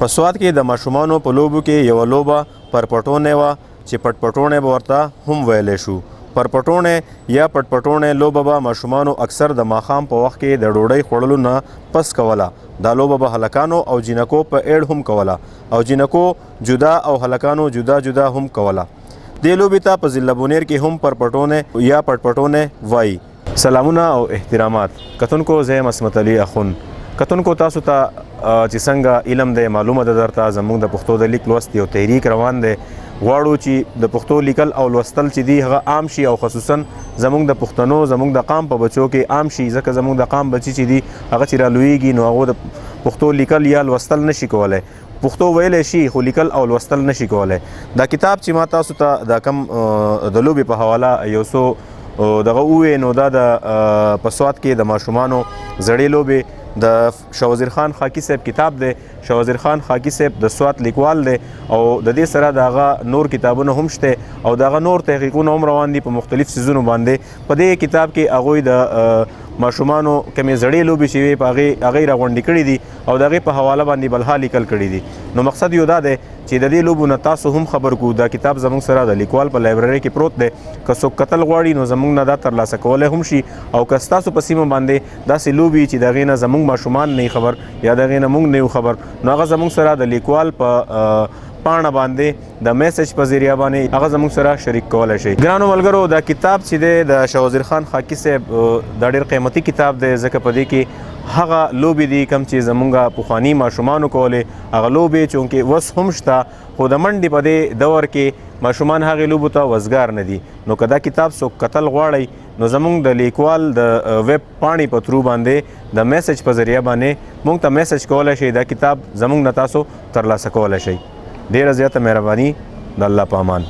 په سوات کې د ماشومانو په لوبو کې یوه لوبه پرپټونې وه چې پټپټونې به ورته هم ویلی شو. پرپټونې یا پټپټونې لوبه به ماشومانو اکثر د ماښام په وخت کې د ډوډۍ خوړلو نه پس کوله. دا لوبه به هلکانو او جینکو په اېډ هم کوله او جینکو جدا او هلکانو جدا جدا هم کوله. دې لوبې ته په ضلع بونیر کې هم پرپټونې یا پټپټونې وایي. سلامونه او احترامات کتونکو، زه یم عصمت علي اخون. کتونکو، تاسو ته چې څنګه علم دی معلومه ده درته، زموږ د پښتو د لیک لوست یو تحریک روان دی. غواړو چې د پښتو لیکل او لوستل چې دی هغه عام شي او خصوصا زموږ د پښتنو زموږ د قام په بچو کې عام شي، ځکه زموږ د قام بچي چې دي هغه چې رالویږي نو هغه د پښتو لیکل یا لوستل نشي کولی. پښتو ویلی شي خو لیکل او لوستل نشي کولی. دا کتاب چې ما تاسو ته دا کم د لوبې په حواله یو څو دغه ووې نو دا د په سوات کې د ماشومانو زړې لوبې د شاه وزیر خان خاکي صاحب کتاب دی. شاه وزیر خان خاکي صاحب د سوات لیکوال دی او د دې سره د هغه نور کتابونه هم شته او د هغه نور تحقیقونه هم روان دي په مختلف څیزونو باندې. په دې کتاب کې هغوی د ماشومانو کمې زړې لوبې چې وې په هغې راغونډې کړي دي او د هغې په حواله باندې بلها لیکل کړي دي. نو مقصد یو دا دی چې د دې لوبو نه تاسو هم خبر کړو. دا کتاب زموږ سره د لیکوال په لایبرري کې پروت دی. که څوک کتل غواړي نو زموږ نه دا ترلاسه کولی هم شي او که ستاسو په سیمه باندې داسې لوبې چې د هغې نه زموږ ماشومان نه خبر یا د هغې نه موږ نه یو خبر نو هغه زموږ سره د لیکوال په پاڼه باندې د میسج په ذریعه باندې هغه زموږ سره شریک کولی شئ. ګرانو ملګرو، دا کتاب چې دی د شاه وزیر خان خاکي صاحب دا ډېر قیمتي کتاب دی ځکه په دې کې هغه لوبې دي کوم چې زموږ پخواني ماشومانو کولې. هغه لوبې چونکې اوس هم شته خو د منډې په دې دور کې ماشومان هغې لوبو ته وزګار نه دي. نو که دا کتاب څوک کتل غواړئ نو زموږ د لیکوال د ویب پاڼې په ترو باندې د میسج په ذریعه باندې موږ ته میسج کولی شئ. دا کتاب زموږ نه تاسو ترلاسه کولی شئ. ډېره زیاته مهرباني. د الله په امان.